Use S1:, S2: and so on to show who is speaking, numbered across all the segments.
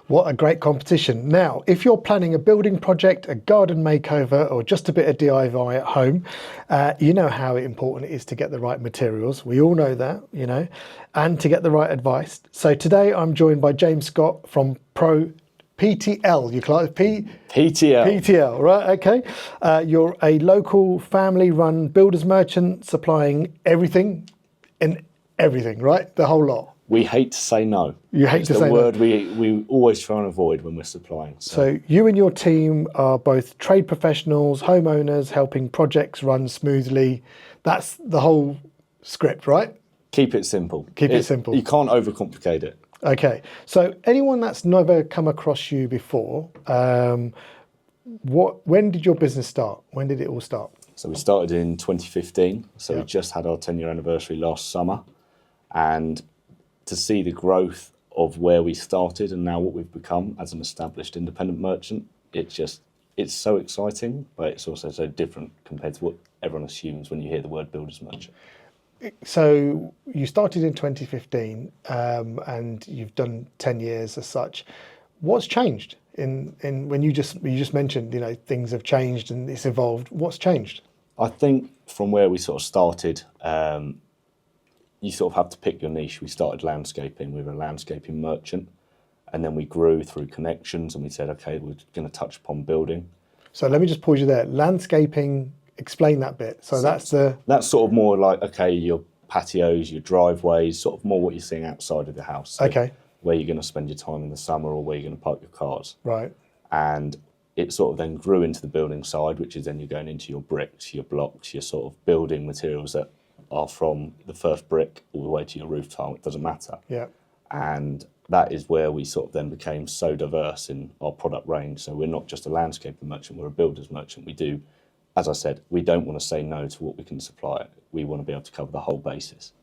S1: What a great competition. Now, if you're planning a building project, a garden makeover, or just a bit of DIY at home, you know how important it is to get the right materials. We all know that, you know, and to get the right advice. So today I'm joined by James Scott from Pro PTL. You call it
S2: PTL.
S1: PTL, right? Okay. You're a local family-run builders merchant supplying everything, right? The whole lot.
S2: We hate to say no.
S1: You hate to say no.
S2: It's the word we always try and avoid when we're supplying.
S1: So you and your team are both trade professionals, homeowners, helping projects run smoothly. That's the whole script, right?
S2: Keep it simple.
S1: Keep it simple.
S2: You can't overcomplicate it.
S1: Okay. So anyone that's never come across you before, when did your business start? When did it all start?
S2: So we started in 2015. So we just had our 10-year anniversary last summer. And to see the growth of where we started and now what we've become as an established independent merchant, it's so exciting, but it's also so different compared to what everyone assumes when you hear the word builders merchant.
S1: So you started in 2015 and you've done 10 years as such. What's changed in when you just mentioned, you know, things have changed and it's evolved. What's changed?
S2: I think from where we sort of started, you sort of have to pick your niche. We started landscaping. We were a landscaping merchant, and then we grew through connections, and we said, okay, we're going to touch upon building.
S1: So let me just pause you there. Landscaping, explain that bit. So that's
S2: sort of more like, okay, your patios, your driveways, sort of more what you're seeing outside of the house. So
S1: okay.
S2: Where you're going to spend your time in the summer or where you're going to park your cars.
S1: Right.
S2: And it sort of then grew into the building side, which is then you're going into your bricks, your blocks, your sort of building materials that are from the first brick all the way to your roof tile. It doesn't matter.
S1: Yeah.
S2: And that is where we sort of then became so diverse in our product range. So we're not just a landscaping merchant, we're a builder's merchant. We do, as I said, we don't want to say no to what we can supply. We want to be able to cover the whole basis.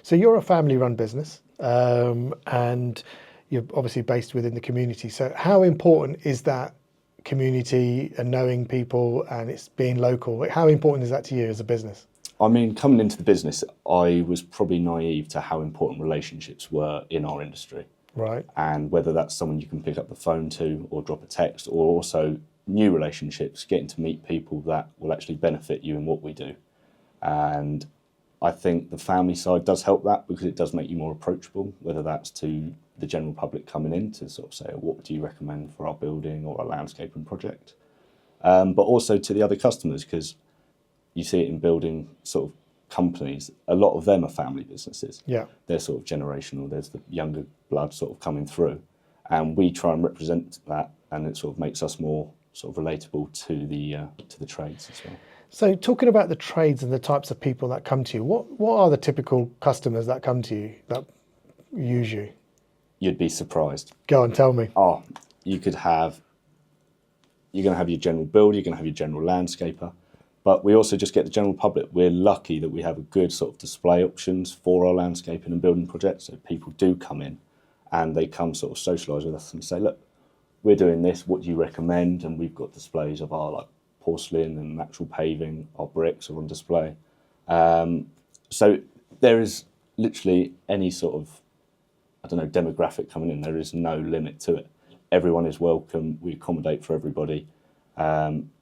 S1: So you're a family-run business, and you're obviously based within the community. So how important is that community and knowing people and it's being local? How important is that to you as a business?
S2: I mean, coming into the business, I was probably naive to how important relationships were in our industry.
S1: Right.
S2: And whether that's someone you can pick up the phone to or drop a text, or also new relationships, getting to meet people that will actually benefit you in what we do. And I think the family side does help that because it does make you more approachable, whether that's to the general public coming in to sort of say, what do you recommend for our building or our landscaping project? But also to the other customers, because you see it in building sort of companies, a lot of them are family businesses.
S1: Yeah.
S2: They're sort of generational, there's the younger blood sort of coming through. And we try and represent that, and it sort of makes us more sort of relatable to the trades as well.
S1: So talking about the trades and the types of people that come to you, what are the typical customers that come to you, that use you?
S2: You'd be surprised.
S1: Go on, tell me.
S2: Oh, you're going to have your general builder, you're going to have your general landscaper, but we also just get the general public. We're lucky that we have a good sort of display options for our landscaping and building projects, so people do come in and they come sort of socialise with us and say, look, we're doing this, what do you recommend? And we've got displays of our like porcelain and natural paving, our bricks are on display. So there is literally any sort of, demographic coming in. There is no limit to it. Everyone is welcome. We accommodate for everybody,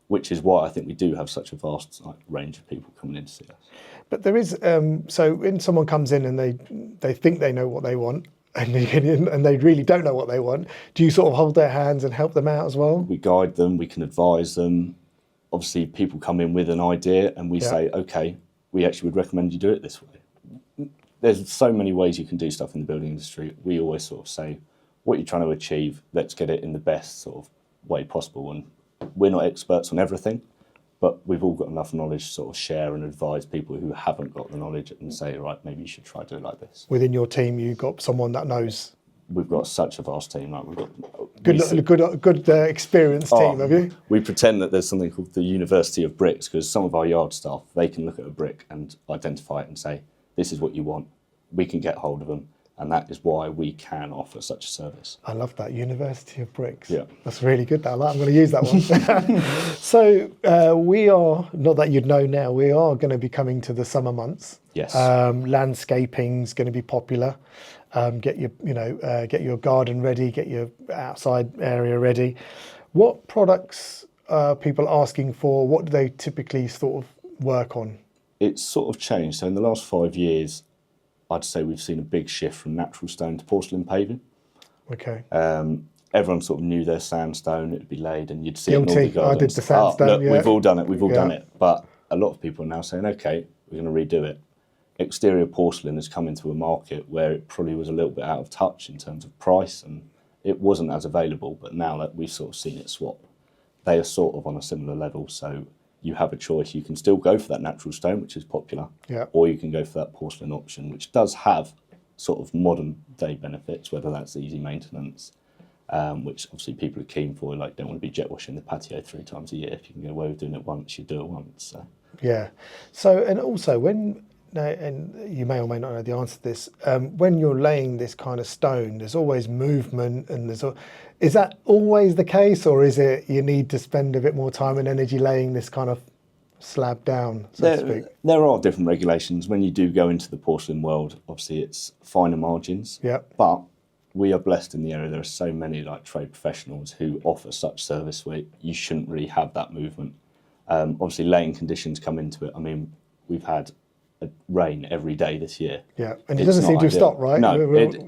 S2: which is why I think we do have such a vast range of people coming in to see us. But
S1: there is, so when someone comes in and they think they know what they want, and they really don't know what they want, do you sort of hold their hands and help them out as well?
S2: We guide them, we can advise them. Obviously, people come in with an idea and we say, okay, we actually would recommend you do it this way. There's so many ways you can do stuff in the building industry. We always sort of say, what you're trying to achieve, let's get it in the best sort of way possible. And we're not experts on everything, but we've all got enough knowledge to sort of share and advise people who haven't got the knowledge and say, right, maybe you should try to do it like this.
S1: Within your team, you've got someone that knows.
S2: We've got such a vast team. Like we've got
S1: good experienced team, have you?
S2: We pretend that there's something called the University of Bricks, because some of our yard staff, they can look at a brick and identify it and say, this is what you want. We can get hold of them And that is why we can offer such a service.
S1: I love that, University of Bricks.
S2: Yeah.
S1: That's really good. I'm going to use that one. So we are, not that you'd know now, we are going to be coming to the summer months.
S2: Yes.
S1: Landscaping's going to be popular. Get your garden ready, get your outside area ready. What products are people asking for? What do they typically sort of work on?
S2: It's sort of changed. So in the last 5 years, I'd say we've seen a big shift from natural stone to porcelain paving.
S1: Okay.
S2: Everyone sort of knew their sandstone, it'd be laid and you'd see it in all the
S1: Guilty.
S2: gardens.
S1: I did the sandstone,
S2: look,
S1: yeah.
S2: we've all done it,
S1: Yeah.
S2: done it. But a lot of people are now saying, okay, we're going to redo it. Exterior porcelain has come into a market where it probably was a little bit out of touch in terms of price and it wasn't as available, but now that we've sort of seen it swap, they are sort of on a similar level. So you have a choice. You can still go for that natural stone, which is popular,
S1: Yeah.
S2: or you can go for that porcelain option, which does have sort of modern day benefits, whether that's easy maintenance, which obviously people are keen for, like don't want to be jet washing the patio 3 times a year. If you can get away with doing it once, you do it once. So.
S1: Yeah. So, and also when, and you may or may not know the answer to this, when you're laying this kind of stone, there's always movement and is that always the case, or is it you need to spend a bit more time and energy laying this kind of slab down, so to speak?
S2: There are different regulations. When you do go into the porcelain world, obviously it's finer margins.
S1: Yeah.
S2: But we are blessed in the area. There are so many like trade professionals who offer such service where you shouldn't really have that movement. Obviously laying conditions come into it. I mean, we've had rain every day this year.
S1: Yeah, and it doesn't seem to have stopped, right?
S2: No,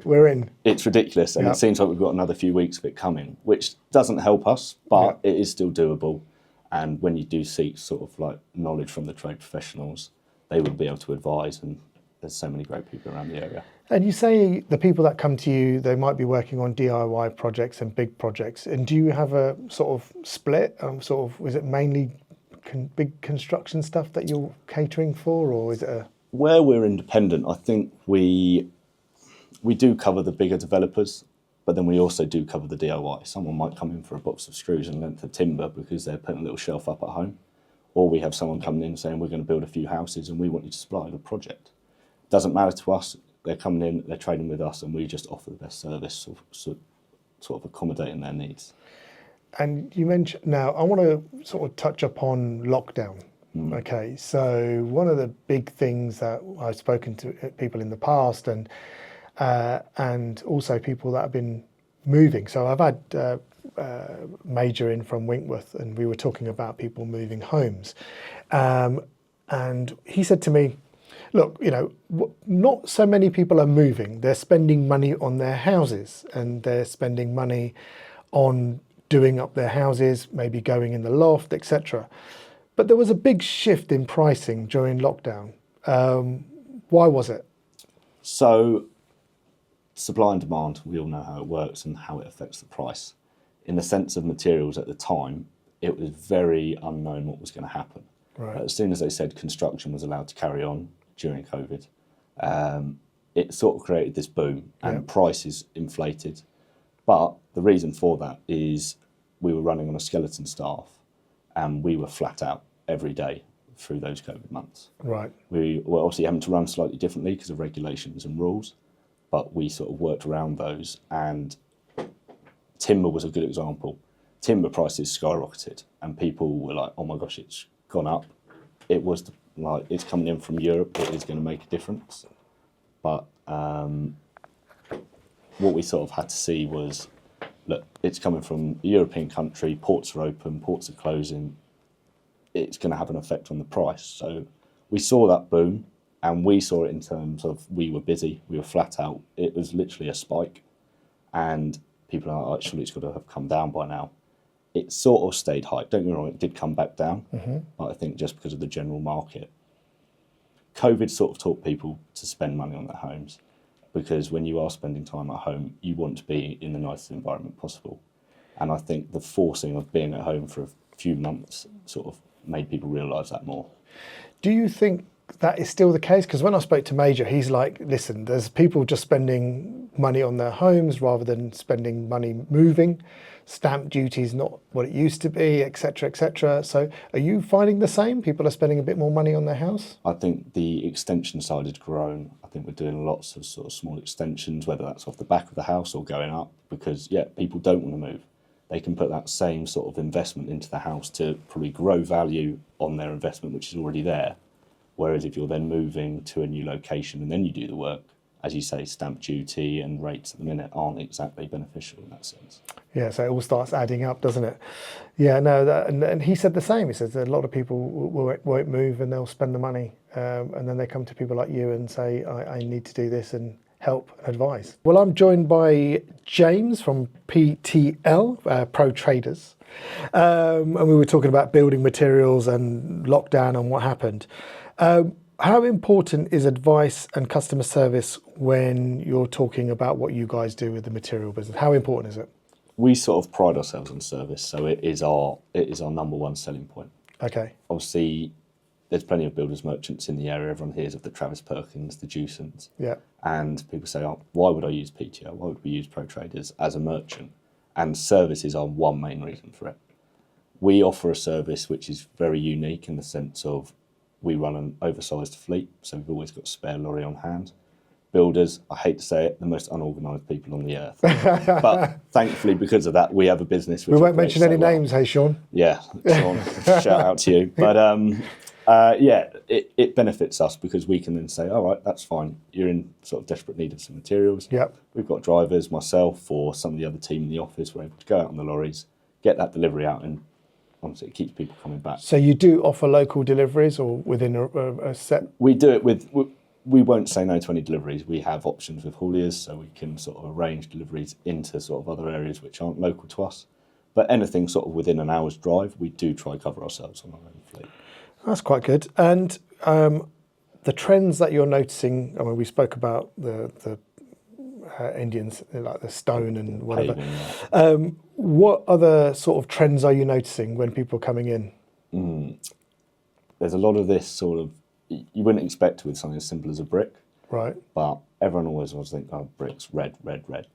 S1: we're in.
S2: It's ridiculous, and
S1: Yeah.
S2: it seems like we've got another few weeks of it coming, which doesn't help us, but it is still doable. And when you do seek sort of like knowledge from the trade professionals, they would be able to advise, and there's so many great people around the area.
S1: And you say the people that come to you, they might be working on DIY projects and big projects. And do you have a sort of split? Was it mainly big construction stuff that you're catering for, or is it
S2: Where we're independent, I think we do cover the bigger developers, but then we also do cover the DIY. Someone might come in for a box of screws and length of timber because they're putting a little shelf up at home. Or we have someone coming in saying, we're going to build a few houses and we want you to supply the project. Doesn't matter to us. They're coming in, they're trading with us, and we just offer the best service, sort of accommodating their needs.
S1: And you mentioned, now I want to sort of touch upon lockdown. Okay, so one of the big things that I've spoken to people in the past, and also people that have been moving. So I've had Major in from Winkworth, and we were talking about people moving homes, and he said to me, look, not so many people are moving. They're spending money on their houses, and they're spending money on doing up their houses, maybe going in the loft, etc. But there was a big shift in pricing during lockdown. Why was it?
S2: So, supply and demand, we all know how it works and how it affects the price. In the sense of materials at the time, it was very unknown what was going to happen.
S1: Right.
S2: As soon as they said construction was allowed to carry on during COVID, it sort of created this boom and prices inflated. But the reason for that is we were running on a skeleton staff and we were flat out every day through those COVID months.
S1: Right.
S2: We were obviously having to run slightly differently because of regulations and rules, but we sort of worked around those, and timber was a good example. Timber prices skyrocketed and people were like, oh my gosh, it's gone up. It was like, it's coming in from Europe, it is going to make a difference. But what we sort of had to see was, look, it's coming from a European country, ports are open, ports are closing, it's going to have an effect on the price. So we saw that boom, and we saw it in terms of we were busy, we were flat out. It was literally a spike, and people are like, surely it's got to have come down by now. It sort of stayed high. Don't get me wrong, it did come back down, but I think just because of the general market. COVID sort of taught people to spend money on their homes, because when you are spending time at home, you want to be in the nicest environment possible. And I think the forcing of being at home for a few months sort of made people realise that more.
S1: Do you think that is still the case? Because when I spoke to Major, he's like, listen, there's people just spending money on their homes rather than spending money moving. Stamp duty is not what it used to be, etc., etc. So are you finding the same? People are spending a bit more money on their house?
S2: I think the extension side has grown. I think we're doing lots of sort of small extensions, whether that's off the back of the house or going up, because, yeah, people don't want to move. They can put that same sort of investment into the house to probably grow value on their investment, which is already there. Whereas if you're then moving to a new location and then you do the work, as you say, stamp duty and rates at the minute aren't exactly beneficial in that sense.
S1: Yeah, so it all starts adding up, doesn't it? Yeah, no, and he said the same. He says that a lot of people won't move and they'll spend the money. And then they come to people like you and say, I need to do this and help and advise. Well, I'm joined by James from PTL, Pro Traders. And we were talking about building materials and lockdown and what happened. How important is advice and customer service when you're talking about what you guys do with the material business? How important is it?
S2: We sort of pride ourselves on service, so it is our number one selling point.
S1: Okay.
S2: Obviously, there's plenty of builders merchants in the area. Everyone hears of the Travis Perkins, the Jewsons.
S1: Yeah.
S2: And people say, oh, why would I use PTO? Why would we use Pro Traders as a merchant? And service is our one main reason for it. We offer a service which is very unique in the sense of we run an oversized fleet, so we've always got a spare lorry on hand. Builders, I hate to say it, the most unorganised people on the earth. But thankfully, because of that, we have a business. Which
S1: we won't mention any names, hey, Sean?
S2: Yeah, Sean, shout out to you. But yeah, it benefits us because we can then say, all right, that's fine. You're in sort of desperate need of some materials.
S1: Yep.
S2: We've got drivers, myself, or some of the other team in the office. We're able to go out on the lorries, get that delivery out, and honestly, it keeps people coming back.
S1: So you do offer local deliveries or within a set?
S2: We do it with, we won't say no to any deliveries. We have options with hauliers, so we can sort of arrange deliveries into sort of other areas which aren't local to us. But anything sort of within an hour's drive, we do try cover ourselves on our own fleet. That's
S1: quite good. And the trends that you're noticing, I mean, we spoke about the Indians, like the stone and whatever.
S2: Paving, yeah.
S1: What other sort of trends are you noticing when people are coming in?
S2: There's a lot of this sort of, you wouldn't expect with something as simple as a brick.
S1: Right.
S2: But everyone always think, oh, bricks, red, red, red.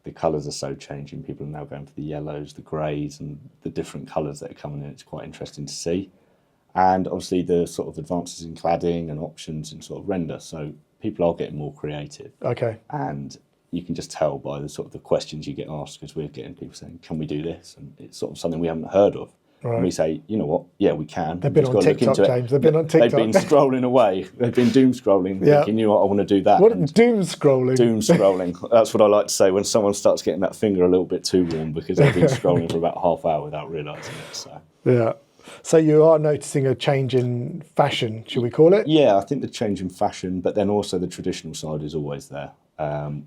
S2: The colours are so changing. People are now going for the yellows, the greys, and the different colours that are coming in. It's quite interesting to see. And obviously the sort of advances in cladding and options in sort of render. So people are getting more creative.
S1: Okay.
S2: And you can just tell by the sort of the questions you get asked, because we're getting people saying, can we do this? And it's sort of something we haven't heard of. Right. And we say, you know what? Yeah, we can.
S1: They've been on TikTok, James. They've been on TikTok.
S2: They've been scrolling away. They've been doom scrolling, thinking, you know what, I want to do that.
S1: What doom scrolling?
S2: Doom scrolling. That's what I like to say when someone starts getting that finger a little bit too warm, because they've been scrolling for about half hour without realising it. So.
S1: Yeah. So you are noticing a change in fashion, should we call it?
S2: Yeah, I think the change in fashion, but then also the traditional side is always there.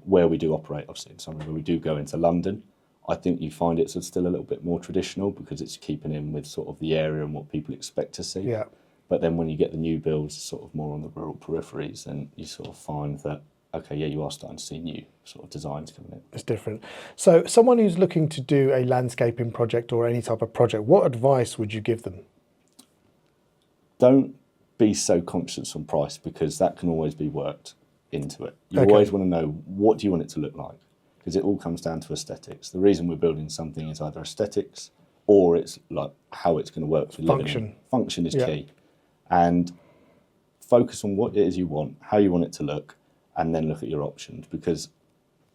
S2: Where we do operate, obviously, in summer, where we do go into London, I think you find it's still a little bit more traditional because it's keeping in with sort of the area and what people expect to see.
S1: Yeah.
S2: But then when you get the new builds sort of more on the rural peripheries, then you sort of find that, okay, yeah, you are starting to see new sort of designs coming in.
S1: It's different. So someone who's looking to do a landscaping project or any type of project, what advice would you give them?
S2: Don't be so conscious on price, because that can always be worked into it. You
S1: Okay.
S2: always want to know, what do you want it to look like? Because it all comes down to aesthetics. The reason we're building something is either aesthetics or it's like how it's going to work for living.
S1: Function.
S2: Function is key. And focus on what it is you want, how you want it to look, and then look at your options, because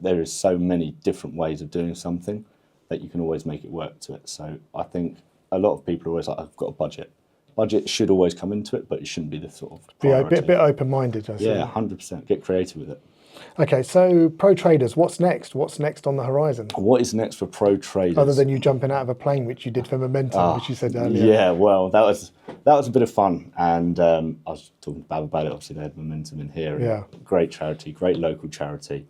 S2: there is so many different ways of doing something that you can always make it work to it. So I think a lot of people are always like, I've got a budget. Budget should always come into it, but it shouldn't be the sort of priority.
S1: Be a bit open-minded, I think.
S2: Yeah, 100%. Get creative with it.
S1: Okay, so Pro Traders, what's next? What's next on the horizon?
S2: What is next for Pro Traders?
S1: Other than you jumping out of a plane, which you did for Momentum, which you said earlier.
S2: Yeah, well, that was a bit of fun. And I was talking to Bav about it. Obviously, they had Momentum in here.
S1: Yeah.
S2: Great charity, great local charity.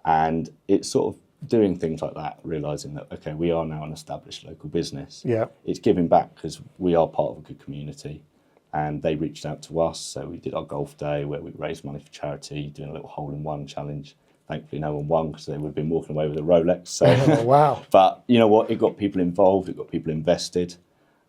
S2: And it's sort of doing things like that, realising that, okay, we are now an established local business.
S1: Yeah.
S2: It's giving back because we are part of a good community. And they reached out to us, so we did our golf day where we raised money for charity, doing a little hole-in-one challenge. Thankfully, no one won because they would have been walking away with a Rolex. So.
S1: Oh, wow.
S2: But you know what? It got people involved, it got people invested.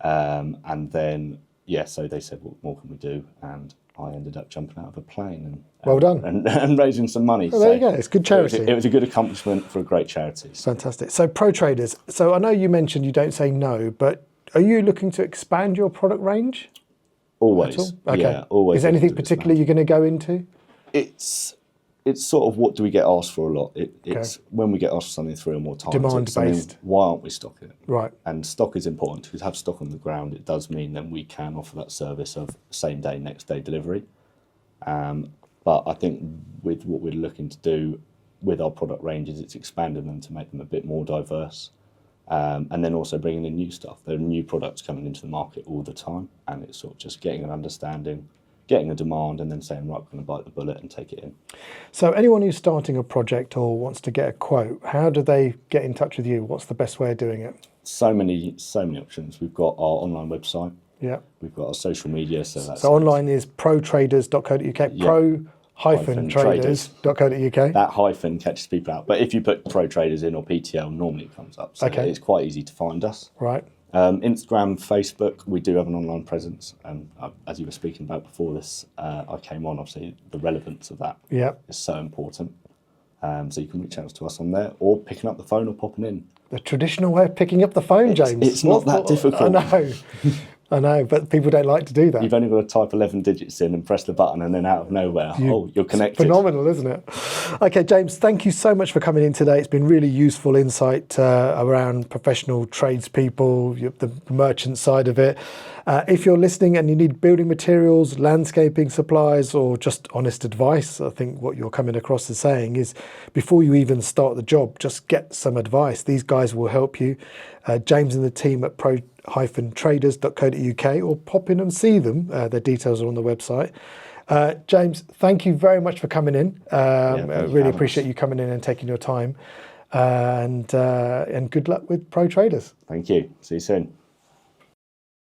S2: And then, yeah, so they said, what more can we do? And I ended up jumping out of a plane
S1: Well done.
S2: and raising some money.
S1: Well, there you go. It's good charity.
S2: It was a good accomplishment for a great charity.
S1: Fantastic. So pro traders. So I know you mentioned you don't say no, but are you looking to expand your product range?
S2: Always.
S1: Okay.
S2: Yeah, always.
S1: Is there anything particular you're going to go into?
S2: It's sort of what do we get asked for a lot. It's when we get asked for something 3 or more times.
S1: Demand based.
S2: Why aren't we stocking it?
S1: Right.
S2: And stock is important. To have stock on the ground, it does mean then we can offer that service of same day, next day delivery. But I think with what we're looking to do with our product ranges, it's expanding them to make them a bit more diverse. And then also bringing in new stuff. There are new products coming into the market all the time, and it's sort of just getting an understanding, getting a demand, and then saying, right, we're going to bite the bullet and take it in.
S1: So anyone who's starting a project or wants to get a quote, how do they get in touch with you? What's the best way of doing it?
S2: So many options. We've got our online website.
S1: Yeah.
S2: We've got our social media. So
S1: online is protraders.co.uk, pro-traders.co.uk.
S2: That hyphen catches people out. But if you put Pro Traders in or PTL, normally it comes up. So it's quite easy to find us.
S1: Right.
S2: Instagram, Facebook, we do have an online presence. As you were speaking about before this, I came on, obviously, the relevance of that is so important. So you can reach out to us on there, or picking up the phone or popping in.
S1: The traditional way of picking up the phone, James.
S2: It's not that difficult.
S1: I know, but people don't like to do that.
S2: You've only got to type 11 digits in and press the button, and then out of nowhere, you're connected.
S1: Phenomenal, isn't it? Okay, James, thank you so much for coming in today. It's been really useful insight around professional tradespeople, the merchant side of it. If you're listening and you need building materials, landscaping supplies, or just honest advice, I think what you're coming across as saying is before you even start the job, just get some advice. These guys will help you. James and the team at pro-traders.co.uk, or pop in and see them. Their details are on the website. James, thank you very much for coming in. I really appreciate you coming in and taking your time. And good luck with Pro Traders.
S2: Thank you. See you soon.